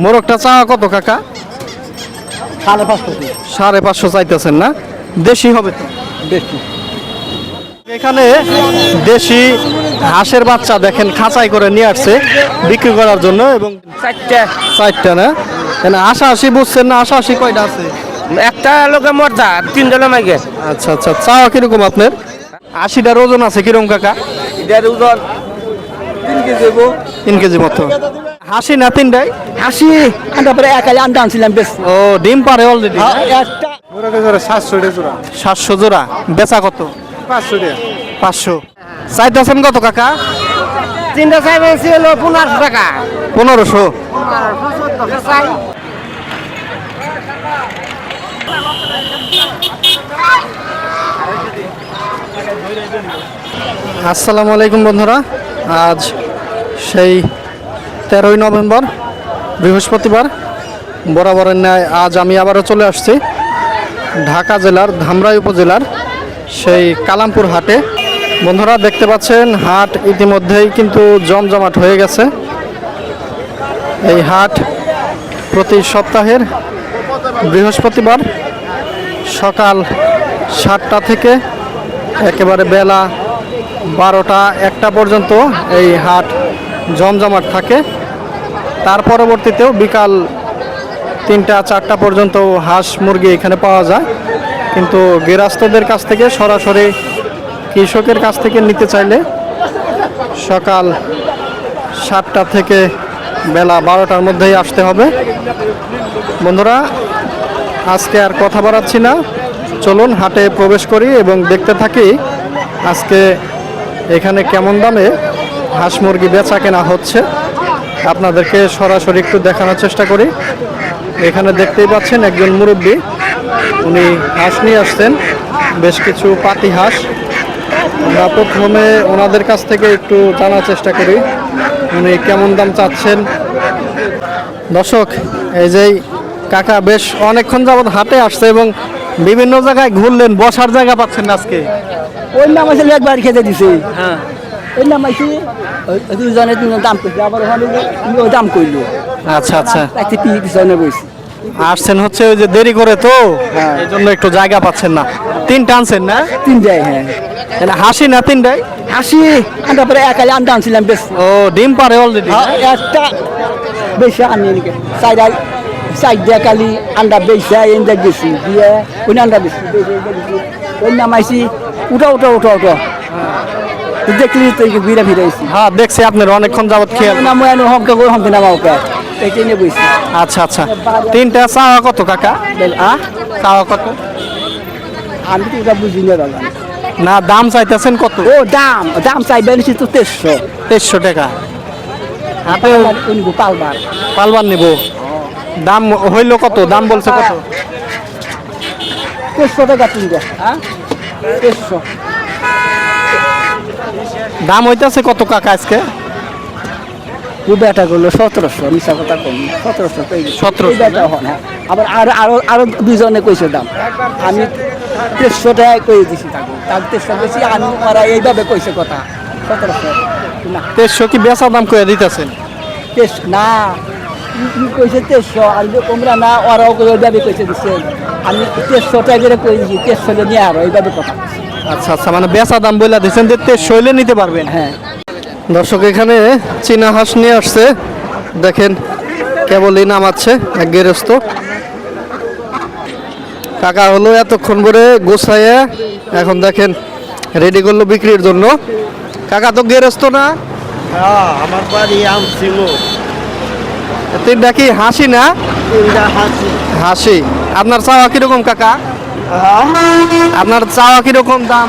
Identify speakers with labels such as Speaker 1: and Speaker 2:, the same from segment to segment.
Speaker 1: মোরগটা চাওয়া কত কাকা?
Speaker 2: 550
Speaker 1: 550 চাইতেছেন না? দেশি হবে তো?
Speaker 2: বেশি।
Speaker 1: এখানে দেশি হাঁসের বাচ্চা দেখেন খাঁচাই করে নিয়ে আসছে বিক্রি করার জন্য এবং চারটা না? আশি বুঝছেন না? আশি কয়টা আছে?
Speaker 2: একটা লোকে মরদা 3 জন মাইকে।
Speaker 1: আচ্ছা আচ্ছা, চাওয়া কিরকম আপনার? 80টার ওজন আছে কিরকম কাকা?
Speaker 2: এটার ওজন 3 কেজি দেবো।
Speaker 1: 3 কেজি মতো। হাসি না তিনটাই?
Speaker 2: হাসি আন্ডা পরে একাই আন্ডা আনছিলাম বেশ।
Speaker 1: ও ডিম পারে অলরেডি?
Speaker 2: একটা
Speaker 1: 700 জোড়া। বেচা কত? 500। চাইতেছেন কত কাকা?
Speaker 2: 3টা চাইবে ছিল 1500 টাকা।
Speaker 1: 1500। আসসালামু আলাইকুম বন্ধুরা, আজ সেই 13ই নভেম্বর বৃহস্পতিবার। বরাবরের ন্যায় আজ আমি আবারও চলে আসছি ঢাকা জেলার ধামরাই উপজেলার সেই কালামপুর হাটে। বন্ধুরা দেখতে পাচ্ছেন হাট ইতিমধ্যেই কিন্তু জমজমাট হয়ে গেছে। এই হাট প্রতি সপ্তাহের বৃহস্পতিবার সকাল 7টা থেকে একেবারে বেলা 12টা 1টা পর্যন্ত এই হাট জমজমাট থাকে। তার পরবর্তীতেও বিকাল 3টা 4টা পর্যন্ত হাঁস মুরগি এখানে পাওয়া যায়, কিন্তু গৃহস্থদের কাছ থেকে সরাসরি কৃষকের কাছ থেকে নিতে চাইলে সকাল 7টা থেকে বেলা 12টার মধ্যেই আসতে হবে। বন্ধুরা আজকে আর কথা বাড়াচ্ছি না, চলুন হাটে প্রবেশ করি এবং দেখতে থাকি আজকে এখানে কেমন দামে হাঁস মুরগি বেচা কেনা হচ্ছে। আপনাদেরকে সরাসরি একটু দেখানোর চেষ্টা করি। এখানে দেখতেই পাচ্ছেন একজন মুরব্বী, উনি হাঁস নিয়ে আসছেন, বেশ কিছু পাতি হাঁস। আমরা প্রথমে ওনাদের কাছ থেকে একটু জানার চেষ্টা করি উনি কেমন দাম চাচ্ছেন। দর্শক এই যে কাকা বেশ অনেকক্ষণ যাবৎ হাটে আসছে এবং বিভিন্ন জায়গায় ঘুরলেন, বসার জায়গা পাচ্ছেন না আজকে?
Speaker 2: ওই নাম আছে একবার খেতে দিছে। হ্যাঁ ওই নাম আছে দুজনে তিনজন দাম করছে, আবার ওখানে দাম করলো।
Speaker 1: আচ্ছা আচ্ছা,
Speaker 2: একটা পিছনে বসে
Speaker 1: আসছেন হচ্ছে ওই যে দেরি করে তো এই জন্য একটু জায়গা পাচ্ছেন না। 3টা আনছেন না?
Speaker 2: 3টাই। হ্যাঁ
Speaker 1: হাসি না 3টাই?
Speaker 2: হাসি আন্ডা পরে একাই আন্ডা আনছিলাম বেশ।
Speaker 1: ও ডিম পারে অলরেডি?
Speaker 2: একটা বেশি আনি সাইডে কালি আন্ডা বেশা এনে গেছি দিয়ে ওই আন্ডা বেশি ওই নামাইছি উঠা উঠা উঠা উঠা দেখলি তো ঘুরে ফিরেছি।
Speaker 1: হ্যাঁ দেখছি আপনার অনেকক্ষণ যাবত খেয়াল।
Speaker 2: নাম হমকা করে হমকে নামা ওকে এটাই নিয়ে বইছি।
Speaker 1: আচ্ছা আচ্ছা, 3টা চাওয়া কত কাকা? চাওয়া কত?
Speaker 2: আমি তো ওটা বুঝি না দাদা।
Speaker 1: না দাম চাইতেছেন কত?
Speaker 2: ও দাম দাম চাইবেন তো
Speaker 1: 2300 টাকা। হাতে
Speaker 2: পালবার
Speaker 1: পালবার নিব। দাম হইল কত? দাম বলছে কত?
Speaker 2: 2300 টাকা 3টা। হ্যাঁ 2300
Speaker 1: দাম হইতেছে কত কাকা আজকে?
Speaker 2: ও বেটা করলো 1700, মিশা কথা কম 1700।
Speaker 1: 1700
Speaker 2: হ্যাঁ আবার আরো আরো আরো দুজনে কইছে দাম, আমি 2300 টাকায় কই দিছি তাকে, তার 2300 বেশি আমি ওরা এইভাবে কইছে কথা 1700 না।
Speaker 1: 2300 কি বেচা দাম কইয়া দিতেছেন?
Speaker 2: না কইছে 2300, আর তোমরা না ওরাও ওইভাবে কইছে দিচ্ছে, আমি 2300 টাকা করে কই দিছি, 2300 নিয়ে আরো এইভাবে কথা।
Speaker 1: আচ্ছা আচ্ছা, মানে বেচা দাম বইলা দিচ্ছেন যে 2300 হইলে নিতে পারবেন।
Speaker 2: হ্যাঁ
Speaker 1: দর্শক এখানে চীনা হাঁস নিয়ে আসছে, দেখেন কেবলই নামাচ্ছে এক গৃহস্থ। কাকা হলো এতক্ষণ ধরে গোছাইয়া এখন দেখেন রেডি করলো বিক্রির জন্য। কাকা তো গৃহস্থ না?
Speaker 2: আমার বাড়ি আমছিল
Speaker 1: 3টা কি হাসি না? হাসি। আপনার চাওয়া কিরকম কাকা? আপনার চাওয়া কিরকম দাম?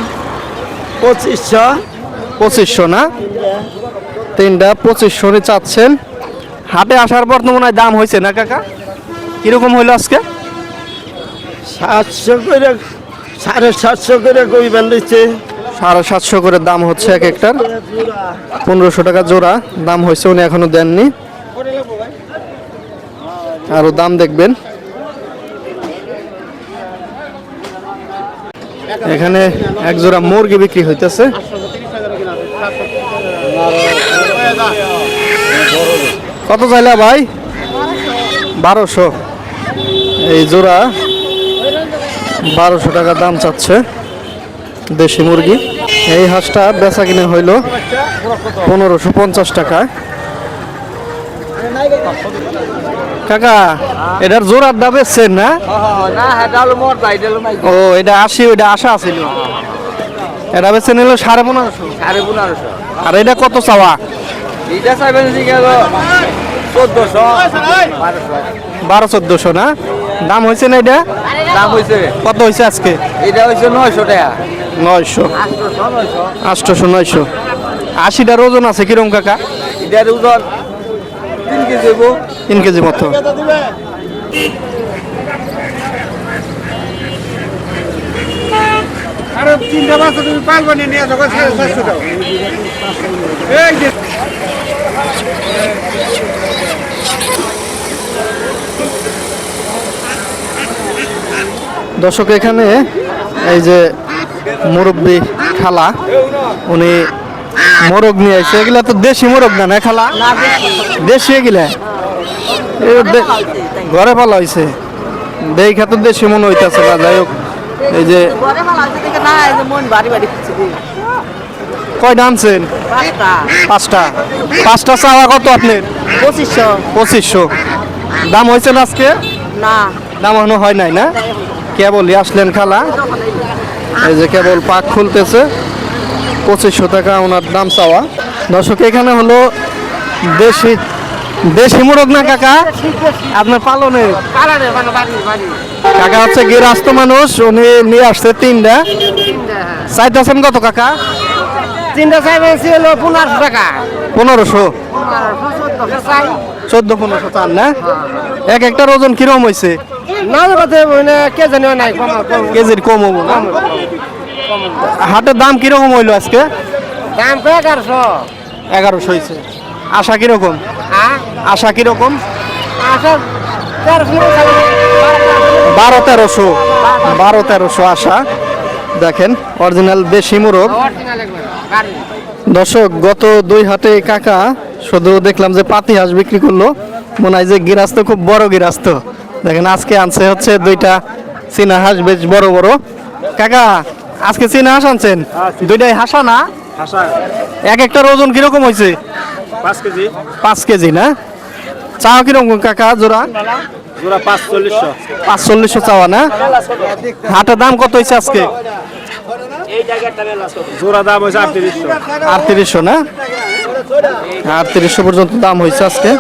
Speaker 1: 2500 না? 3টা 2500 চাচ্ছেন। হাটে আসার পর তো মনে হয় দাম হয়েছে না কাকা? কিরকম হইলো আজকে?
Speaker 2: 700 করে 750 করে কইবেন দিচ্ছে।
Speaker 1: 750 করে দাম হচ্ছে এক একটার। 1500 টাকা জোড়া দাম হয়েছে, উনি এখনো দেননি, আরো দাম দেখবেন। এখানে এক জোড়া মুরগি বিক্রি হইতেছে। কত চাইলা ভাই? 1200 এই জোড়া 1200 টাকা দাম চাচ্ছে দেশি মুরগি। এই হাঁসটা বেচা কিনে হইল 1550 টাকা। কাকা এটার জোড়ার দাম বেচছেন না? ও এটা 80, ওইটা আশা আছিল। এটা বেচে নিল 1550। আর এটা কত চাওয়া? 1200-1400 না? দাম হয়েছে না এটা?
Speaker 2: দাম হয়েছে
Speaker 1: কত হয়েছে আজকে?
Speaker 2: এটা হয়েছে 900 টাকা।
Speaker 1: 900, 800, 900। 80টার ওজন আছে কিরম কাকা?
Speaker 2: এটার ওজন 3 কেজি।
Speaker 1: 3 কেজি মতো।
Speaker 3: আরে 3টা বাচ্চা তুমি পালবা নিয়ে যাও 750 টাকা। এই যে
Speaker 1: দর্শক এখানে এই যে মুরব্বি খালা, উনি মোরগ নিয়ে আসছে। এগুলা তো দেশি মোরগ না, না খালা? দেশি এগুলা ঘরে পালা হয়েছে, দেখা তো দেশি মনে হইতেছে না। যাই হোক, এই যে কয়টা আনছেন? 5টা। 5টা চাওয়া কত আপনার? 2500। দাম হয়েছে না আজকে?
Speaker 4: না
Speaker 1: দাম এখনো হয় নাই না? কেবলই আসলেন খালা, এই যে কেবল পাক খুলতেছে। 2500 টাকা ওনার দাম চাওয়া। দর্শক এখানে হলো দেশি মোরগ না কাকা আপনার পালনে? কাকা হচ্ছে গৃহস্থ মানুষ, উনি নিয়ে আসছে 3টা। চাইতেছেন কত কাকা?
Speaker 4: 3টা চাইছি হলো 1500 টাকা।
Speaker 1: 1500, 1400-1500 চান না? এক একটার ওজন কিরকম হয়েছে?
Speaker 4: না কথা মানে কে জানি নাই
Speaker 1: কেজির কম হবো না? হাটের দাম কিরকম হইলো আজকে?
Speaker 4: দাম 1100।
Speaker 1: 1100 হয়েছে। আশা কিরকম? আশা কিরকম?
Speaker 4: আচ্ছা
Speaker 1: 1200-1300 আশা। দেখেন অরিজিনাল দেশি মোরগ। দর্শক গত 2 হাটে কাকা শুধু দেখলাম যে পাতি হাঁস বিক্রি করলো, মনে হয় যে গৃহস্থ খুব বড় গৃহস্থ। দেখেন আজকে আনছে হচ্ছে 2টা চীনা হাঁস, বেশ বড় বড়। কাকা আজকে চীনা হাঁস আনছেন? 2টাই হাসা না? এক একটার ওজন কিরকম হয়েছে?
Speaker 3: 5 কেজি।
Speaker 1: 5 কেজি না? চাওয়া কিরকম কাকা জোড়া?
Speaker 3: জোড়া 4500।
Speaker 1: 4500 চাওয়া না? হাটের দাম কত হয়েছে আজকে?
Speaker 3: জোড়া দাম হইছে 3800।
Speaker 1: 3800 না? 3800 পর্যন্ত দাম হয়েছে আজকে।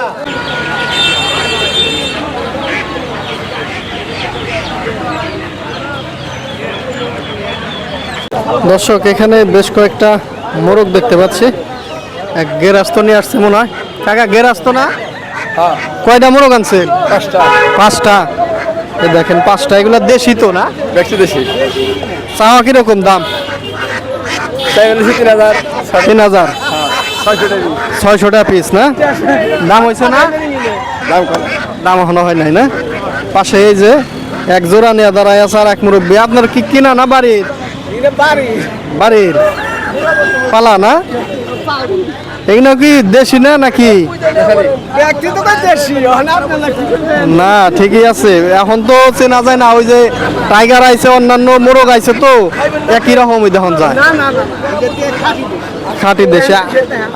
Speaker 1: দর্শক এখানে বেশ কয়েকটা মোরগ দেখতে পাচ্ছি। এক গেরাস্ত নিয়ে আসছে মনে হয়। কাকা গেরাস্ত না? কয়টা মোরগ আনছে? 5টা। দেখেন 5টা, এগুলা দেশি তো না?
Speaker 3: দেশি।
Speaker 1: চাওয়া কিরকম দাম?
Speaker 3: 3000।
Speaker 1: 3000, 600 টাকা পিস না? দাম হয়েছে না? দাম এখনো হয় নাই না? পাশে এই যে এক জোড়া নিয়ে দাঁড়ায় আছে আর এক মুরব্বী। আপনার কি কিনা না বাড়ির? বাড়ির পালা না? এগুলো কি দেশি না নাকি? না ঠিকই আছে, এখন তো চেনা যায় না। ওই যে টাইগার আইছে, অন্যান্য মোরগ আইছে, তো একই রকমই দেখুন যায়। খাঁটি দেশি।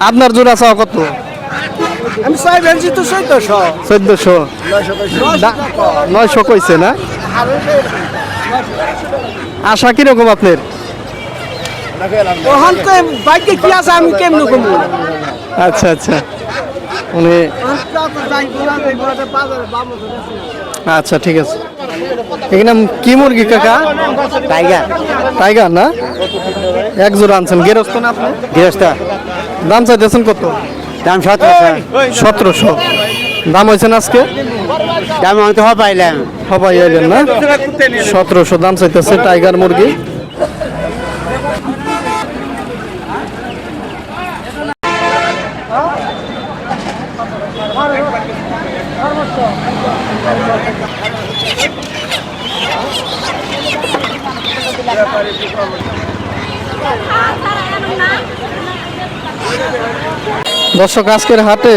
Speaker 1: আপনার জোড়া চাও কত?
Speaker 2: আমি চাই ভেলছি তো 1400।
Speaker 1: 1400, 900 কইছে না? আশা কিরকম আপনার?
Speaker 2: ওখান তো বাইকে কি আছে আমি কেমন কমু?
Speaker 1: আচ্ছা আচ্ছা, উনি আচ্ছা ঠিক আছে। এখানে কি মুরগি কাকা?
Speaker 2: টাইগার।
Speaker 1: টাইগার না? এক জোড়া আনছেন, গেরস্ত না আপনি?
Speaker 2: গৃহস্থ।
Speaker 1: দাম চাইতেছেন কত?
Speaker 2: দাম 1700।
Speaker 1: 1700 দাম হয়েছে না আজকে?
Speaker 2: দাম হয়তো পাইলাম।
Speaker 1: সবাই এলেন না? 1700 দাম চাইতেছে টাইগার মুরগি। দর্শক আজকের হাটে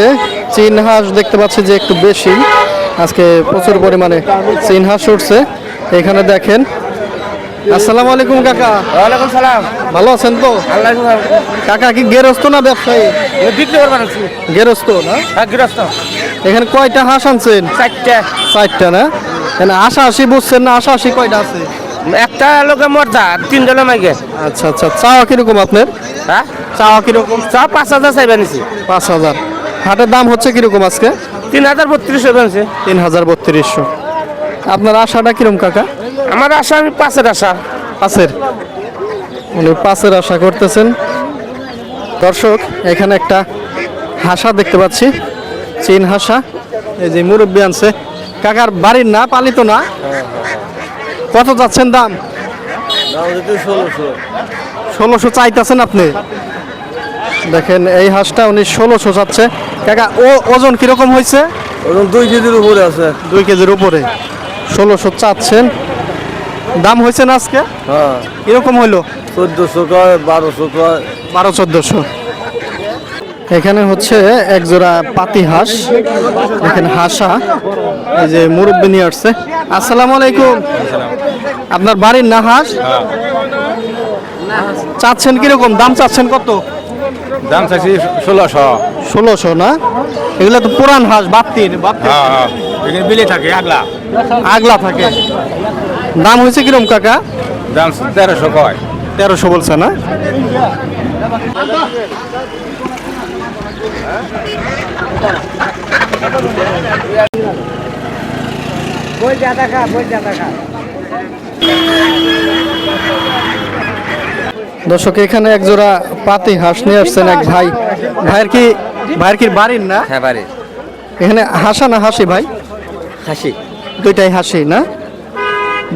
Speaker 1: চীন হাঁস দেখতে পাচ্ছি যে একটু বেশি। আজকে প্রচুর পরিমাণে চীন হাঁস উঠছে। এখানে দেখেন। আসসালামু আলাইকুম কাকা।
Speaker 4: ওয়ালাইকুম সালাম।
Speaker 1: ভালো আছেন তো?
Speaker 4: আল্লাহ
Speaker 1: কাকা কি গেরস্ত না ব্যবসায়ী?
Speaker 4: বিক্রি করবার আছি।
Speaker 1: গেরস্ত না?
Speaker 4: হ্যাঁ গৃহস্থ।
Speaker 1: এখানে কয়টা হাঁস আনছেন?
Speaker 4: 4টা।
Speaker 1: 4টা না? এখানে আশি বুঝছেন না? আশি কয়টা আছে?
Speaker 4: একটা লোকে মর্দা 3টা মাইকে।
Speaker 1: আচ্ছা আচ্ছা, চাওয়া কিরকম আপনার?
Speaker 4: হ্যাঁ
Speaker 1: চাওয়া কিরকম?
Speaker 4: চা 5,000 চাইবা নিছি।
Speaker 1: 5,000। হাটের দাম হচ্ছে কিরকম আজকে?
Speaker 4: 3,032 বানছে।
Speaker 1: 3,3200। আপনার আশাটা কিরকম কাকা?
Speaker 4: আমার আশা আমি 5-এর আশা।
Speaker 1: পাঁচের, উনি 5-এর আশা করতেছেন। দর্শক এখানে একটা হাসা দেখতে পাচ্ছি, চীন হাসা। এই যে মুরব্বী আনছে। কাকার বাড়ির না, পালিত না? কত যাচ্ছেন দাম? 1600 চাইতেছেন আপনি? দেখেন এই হাঁসটা উনি 1600 চাচ্ছে। কাকা ওজন কিরকম হয়েছে?
Speaker 3: ওজন 2 কেজির উপরে আছে।
Speaker 1: 2 কেজির উপরে। 1600 চাচ্ছেন। দাম হয়েছে না আজকে?
Speaker 3: হ্যাঁ,
Speaker 1: কিরকম হইলো?
Speaker 3: 1400 কয়, 1200 কয়।
Speaker 1: 1200-1400। এখানে হচ্ছে এক জোড়া পাতি হাঁস। এখানে হাসা, এই যে মুরব্বী নিয়ে আসছে। আসসালামু আলাইকুম। আপনার বাড়ির না হাঁস? চাচ্ছেন কিরকম? দাম চাচ্ছেন কত?
Speaker 3: দাম চাইছি 1600।
Speaker 1: 1600 না? এগুলো তো পুরান হাঁস, বাপ্তির।
Speaker 3: হ্যাঁ, এখানে বিলে থাকে আগলা।
Speaker 1: আগলা থাকে। দাম হয়েছে কিরকম কাকা?
Speaker 3: দাম 1300 কয়।
Speaker 1: 1300 বলছে না?
Speaker 4: বই জাদা খা, বই জাদা খা।
Speaker 1: দর্শক এখানে এক জোড়া পাতি হাঁস নিয়ে আসছেন এক ভাই। ভাইয়ের কি বাড়ির না?
Speaker 4: হ্যাঁ বাড়ি।
Speaker 1: এখানে হাসা না হাসি ভাই?
Speaker 4: হাসি।
Speaker 1: দুইটাই হাসি না?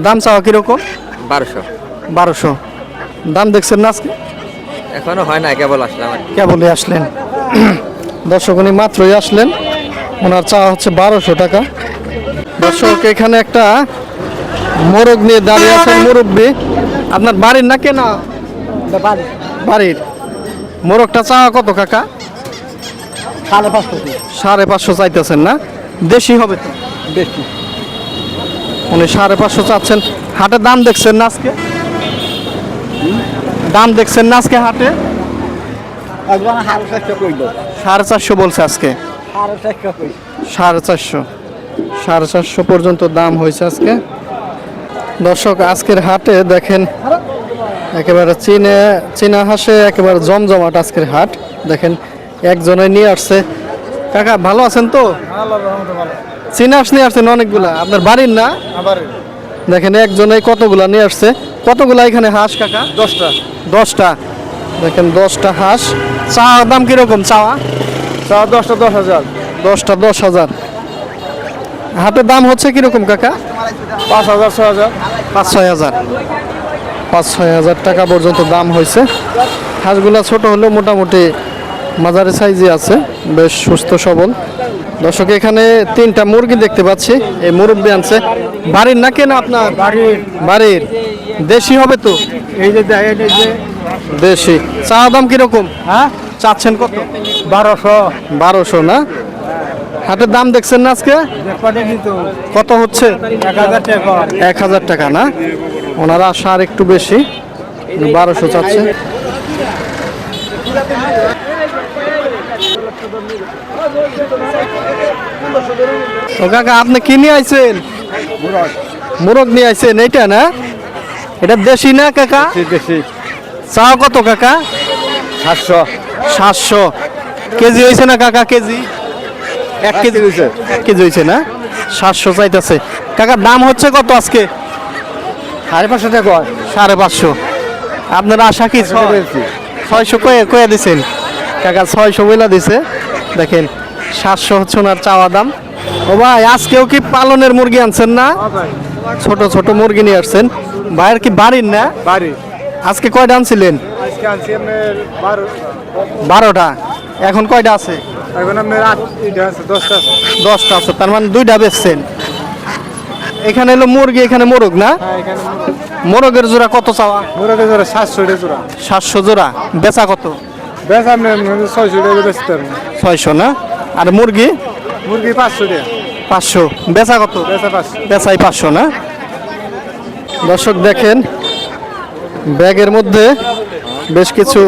Speaker 1: দাম চাওয়া কিরকম?
Speaker 4: 1200।
Speaker 1: 1200। দাম দেখছেন না আজকে?
Speaker 4: এখনো হয় না, কেবল আসলাম।
Speaker 1: কেবলই আসলেন। দর্শক উনি মাত্রই আসলেন। ওনার চাওয়া হচ্ছে 1200 টাকা। দর্শক এখানে একটা মোরগ নিয়ে দাঁড়িয়ে আছেন মুরব্বী। আপনার বাড়ির না কেনা? বাড়ির। মোরগটা চাওয়া কত কাকা?
Speaker 2: 550।
Speaker 1: 550 চাইতেছেন না? দেশি হবে তো?
Speaker 2: বেশি।
Speaker 1: উনি 550 চাচ্ছেন। হাটে দাম দেখছেন না আজকে? দাম দেখছেন না আজকে হাটে?
Speaker 2: একজন 450 কইলো।
Speaker 1: 450 বলছে আজকে।
Speaker 2: 450 কই।
Speaker 1: 450। 450 পর্যন্ত দাম হয়েছে আজকে। দর্শক আজকের হাটে দেখেন একেবারে চীনা হাঁসে একেবারে জমজমাট আজকের হাট। দেখেন একজনে নিয়ে আসছে। কাকা ভালো আছেন তো? চীনা হাঁস নিয়ে আসছেন অনেকগুলা। আপনার বাড়ির না? দেখেন একজনে কতগুলা নিয়ে আসছে। কতগুলা এখানে হাঁস কাকা?
Speaker 3: 10টা।
Speaker 1: 10টা। দেখেন 10টা হাঁস। চাওয়ার দাম কিরকম চাওয়া?
Speaker 3: 10টা 10,000।
Speaker 1: 10টা 10,000। হাটের দাম হচ্ছে কিরকম কাকা?
Speaker 3: 5,000 6,000।
Speaker 1: 5-6 হাজার। 5-6 হাজার টাকা পর্যন্ত দাম হয়েছে। হাঁসগুলা ছোট হলেও মোটামুটি মাঝারি সাইজে আছে, বেশ সুস্থ সবল। দর্শক এখানে 3টা মুরগি দেখতে পাচ্ছি। এই মুরব্বী আনছে। বাড়ির না কেনা আপনার? বাড়ির। দেশি হবে তো?
Speaker 3: এই যে দেখেন, এই যে
Speaker 1: দেশি। চাওয়া দাম কিরকম?
Speaker 3: হ্যাঁ,
Speaker 1: চাচ্ছেন কত?
Speaker 3: 1200।
Speaker 1: 1200 না? হাটের দাম দেখছেন না আজকে?
Speaker 3: দেখতে কিন্তু
Speaker 1: কত হচ্ছে?
Speaker 3: 1000 টাকা।
Speaker 1: 1000 টাকা না? ওনারা আশা আর একটু বেশি, 1200 চাচ্ছে। ও কাকা আপনি কি নিয়ে আইছেন? মোরগ নিয়ে আইছেন। এইটা না? এটা দেশি না কাকা?
Speaker 3: বেশি।
Speaker 1: চাও কত কাকা?
Speaker 3: 700।
Speaker 1: 700 কেজি হয়েছে না কাকা? কেজি 1 কেজি হয়েছে। 1 কেজি হয়েছে না? 700 চাইতেছে। কাকা দাম হচ্ছে কত আজকে?
Speaker 3: 550 টাকা।
Speaker 1: 550। আপনার আশা কি? 600 কয়ে দিছেন কাকা? 600 বইলা দিছে। দেখেন 700 হচ্ছে ওনার চাওয়া দাম। ও ভাই আজকেও কি পালনের মুরগি আনছেন না? ছোট ছোট মুরগি নিয়ে আসছেন। ভাইয়ের কি বাড়ির না?
Speaker 3: বাড়ি।
Speaker 1: আজকে কয়টা আনছিলেন?
Speaker 3: আজকে আনছি আপনার
Speaker 1: 12টা। এখন কয়টা আছে?
Speaker 3: এখন আপনার 10টা আছে।
Speaker 1: 10টা আছে। তার মানে 2টা বেচছেন। এখানে হলো মুরগি, এখানে মোরগ না?
Speaker 3: হ্যাঁ, এখানে
Speaker 1: মোরগের জোড়া কত চাওয়া?
Speaker 3: মুরগি জোড়া 700 জোড়া।
Speaker 1: 700 জোড়া। বেচা কত?
Speaker 3: বেশ আপনার 600 টাকা বেচতে পারবেন।
Speaker 1: 600 না? আর মুরগি?
Speaker 3: মুরগি 500 টাকা।
Speaker 1: 500 বেচা কত? বেচাই 500 না। দর্শক দেখেন ব্যাগের মধ্যে বেশ কিছু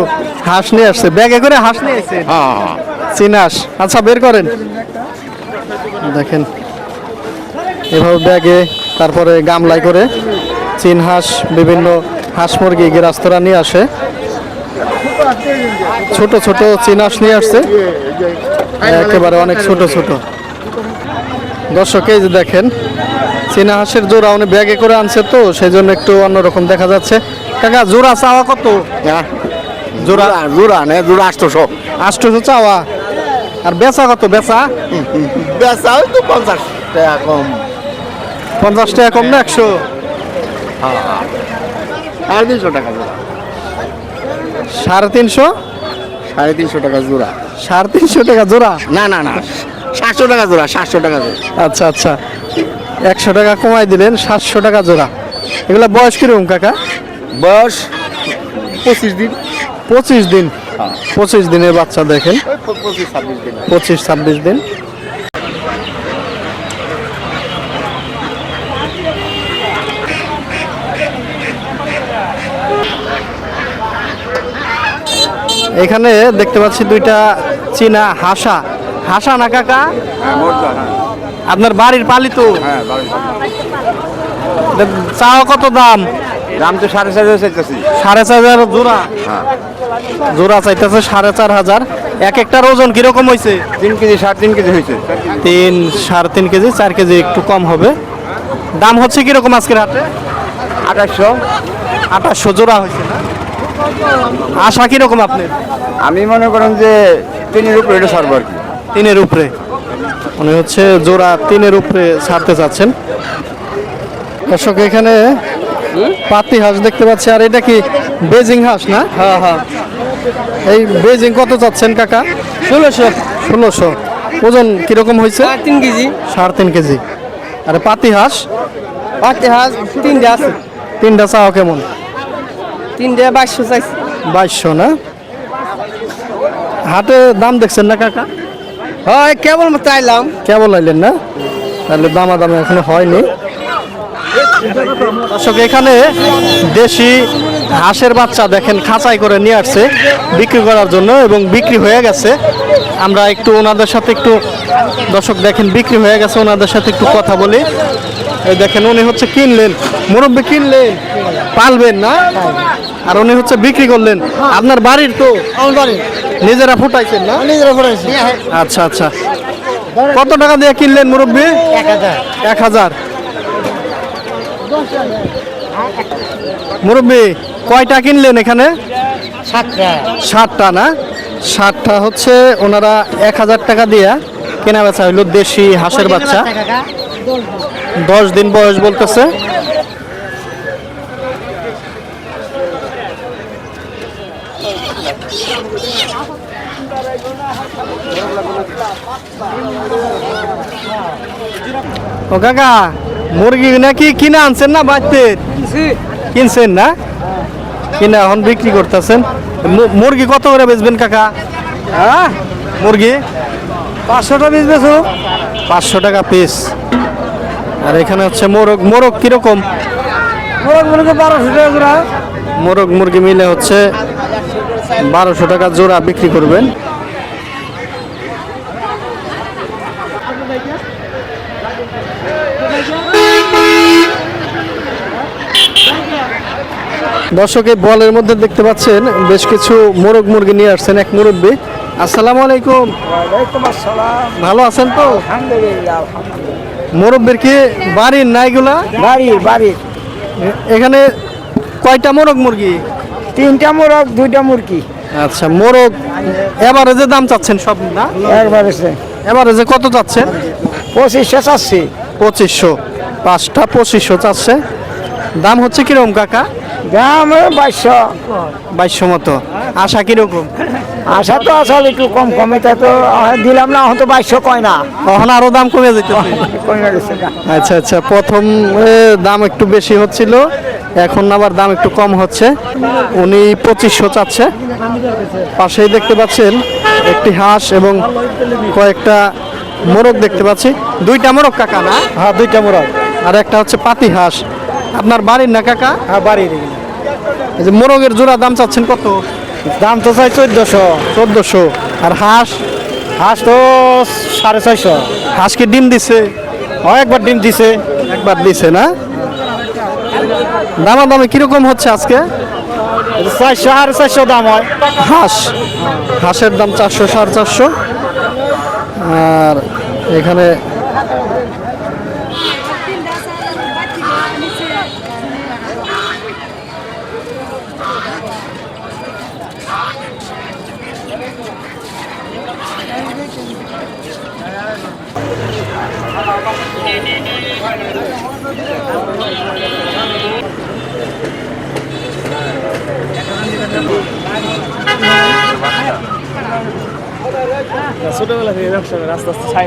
Speaker 1: হাঁস নিয়ে আসছে, ব্যাগে করে হাঁস নিয়ে আসছে। চীন হাঁস, আচ্ছা বের করেন। দেখেন এভাবে ব্যাগে, তারপরে গামলায় করে চীন হাঁস, বিভিন্ন হাঁস মুরগি গৃহস্থরা নিয়ে আসে। ছোট ছোট চীন হাঁস নিয়ে আসছে, একেবারে অনেক ছোট ছোট। দর্শক এই যে দেখেন চীনা হাঁসের জোড়া উনি ব্যাগে করে আনছে, তো সেই জন্য একটু অন্যরকম দেখা যাচ্ছে। কাকা জোড়া চাওয়া কত? জোড়া
Speaker 3: জোড়া নে জোড়া 800
Speaker 1: 800 চাওয়া, আর বেচা কত? বেচা
Speaker 3: বেচা তো 50 টাকা কম।
Speaker 1: 50 টাকা কম না 100?
Speaker 3: আর 200 টাকা জোড়া।
Speaker 1: 350?
Speaker 3: 350 টাকা জোড়া।
Speaker 1: 350 টাকা জোড়া?
Speaker 3: না না না 700 টাকা জোড়া, 700 টাকা জোড়া।
Speaker 1: আচ্ছা আচ্ছা, 100 টাকা কমাই দিলেন, 700 টাকা জোড়া। এগুলা বয়স কিরকম কাকা?
Speaker 3: বয়স 25 দিন।
Speaker 1: 25 দিন? 25 দিনের বাচ্চা দেখেন,
Speaker 3: 25-26 দিন।
Speaker 1: 25-26 দিন। এখানে দেখতে পাচ্ছি দুইটা চীনা হাঁসা। হাঁসা না কাকা? আপনার বাড়ির পালিত? চাওয়া কত দাম?
Speaker 3: দাম তো 4.5 চাইতেছি।
Speaker 1: 4.5 জোড়া? জোড়া চাইতেছে 4.5। এক একটার ওজন কিরকম হয়েছে?
Speaker 3: 3 কেজি 3.5 কেজি হয়েছে।
Speaker 1: 3-3.5 কেজি, 4 কেজি একটু কম হবে। দাম হচ্ছে কিরকম আজকের হাটে? 2800 জোড়া হয়েছে না? আশা কিরকম আপনি?
Speaker 3: আমি মনে করেন যে 3-এর উপরে এটা ছাড়বো আর কি।
Speaker 1: 3-এর উপরে মনে হচ্ছে, জোড়া 3-এর উপরে ছাড়তে চাচ্ছেন। দর্শক এখানে পাতি হাঁস দেখতে পাচ্ছি, আর এটা কি বেজিং হাঁস না? হ্যাঁ হ্যাঁ। এই বেজিং কত চাচ্ছেন কাকা? 1600। ওজন কিরকম হয়েছে?
Speaker 2: 3 কেজি।
Speaker 1: 3.5 কেজি। আর পাতি হাঁস?
Speaker 2: পাতি হাঁস 3টে আছে।
Speaker 1: 3টা চাওয়া কেমন?
Speaker 2: 3টে 2200 চাইছি।
Speaker 1: 2200 না? হাটে দাম দেখছেন না কাকা?
Speaker 2: হয় কেবল মতো আইলাম।
Speaker 1: কেবল আইলেন না? তাহলে দামাদামি এখনো হয়নি। দর্শক এখানে দেশি হাঁসের বাচ্চা দেখেন খাঁচাই করে নিয়ে আসছে বিক্রি করার জন্য, এবং বিক্রি হয়ে গেছে। আমরা একটু ওনাদের সাথে একটু, দর্শক দেখেন বিক্রি হয়ে গেছে, ওনাদের সাথে একটু কথা বলি। এই দেখেন উনি হচ্ছে কিনলেন, মুরব্বি কিনলেন, পালবেন না, আর উনি হচ্ছে বিক্রি করলেন। আপনার বাড়ির তো? নিজেরা ফুটাইছেন না?
Speaker 2: নিজেরা পড়াইছি।
Speaker 1: আচ্ছা আচ্ছা। কত টাকা দিয়ে কিনলেন মুরব্বি? 1000। মুরব্বি কয়টা কিনলেন এখানে? 7টা না? 7টা হচ্ছে ওনারা 1000 টাকা দিয়ে কেনা বেচা হইলো দেশি হাঁসের বাচ্চা। 10 দিন বয়স বলতেছে। ও কাকা, মুরগি নাকি কিনে আনছেন না বাড়িতে? কিনছেন না? কিনে এখন বিক্রি করতেছেন। মুরগি কত করে বেচবেন কাকা? হ্যাঁ মুরগি
Speaker 2: 500টা পিস বেচো।
Speaker 1: 500 টাকা পিস। আর এখানে হচ্ছে মোরগ। মোরগ কিরকম?
Speaker 2: মোরগ মুরগি 1200 টাকা জোড়া।
Speaker 1: মোরগ মুরগি মিলে হচ্ছে 1200 টাকা জোড়া বিক্রি করবেন। দর্শক এই বলের মধ্যে দেখতে পাচ্ছেন বেশ কিছু মোরগ মুরগি নিয়ে আসছেন এক মুরব্বী। আসসালামু আলাইকুম।
Speaker 2: ওয়ালাইকুম আসসালাম।
Speaker 1: ভালো আছেন তো?
Speaker 2: আলহামদুলিল্লাহ।
Speaker 1: মুরব্বীর কি বাড়ির না এগুলা?
Speaker 2: বাড়ির।
Speaker 1: এখানে কয়টা মোরগ মুরগি?
Speaker 2: 3টা মোরগ 2টা মুরগি।
Speaker 1: আচ্ছা, মোরগ এভারেজে দাম চাচ্ছেন সব না?
Speaker 2: একবারে
Speaker 1: এভারেজে কত চাচ্ছেন?
Speaker 2: 2500 চাচ্ছি।
Speaker 1: 2500। 5টা 2500 চাচ্ছে। দাম হচ্ছে কিরকম কাকা?
Speaker 2: দাম 2200।
Speaker 1: 2200 মতো। আশা কিরকম?
Speaker 2: আশা তো আসলে একটু কম কমেটা তো দিলাম না, এখন তো 2200 কয় না,
Speaker 1: তখন আরো দাম কমে যেত।
Speaker 2: কমে গেছে না।
Speaker 1: আচ্ছা আচ্ছা, প্রথম দাম একটু বেশি হচ্ছিল, এখন আবার দাম একটু কম হচ্ছে। উনি 2500 চাচ্ছে। পাশেই দেখতে পাচ্ছেন একটি হাঁস এবং কয়েকটা মোরগ দেখতে পাচ্ছি, দুইটা মোরগ কাকা না?
Speaker 3: হ্যাঁ, দুইটা মোরগ।
Speaker 1: আর একটা হচ্ছে পাতি হাঁস। আপনার বাড়ির না কাকা?
Speaker 3: হ্যাঁ, বাড়ির।
Speaker 1: এই যে মোরগের জোড়া দাম চাচ্ছেন কত?
Speaker 3: দাম তো চাই 1400।
Speaker 1: 1400। আর হাঁস?
Speaker 3: হাঁস তো 650।
Speaker 1: হাঁস কি ডিম দিছে?
Speaker 3: একবার ডিম দিছে।
Speaker 1: একবার দিছে না? দামাদামি কিরকম হচ্ছে আজকে?
Speaker 3: 400 450 দাম হয়।
Speaker 1: হাঁসের দাম 400 450। আর এখানে
Speaker 3: ছোটবেলা থেকে ব্যবসা করে আস্তে আস্তে ছাই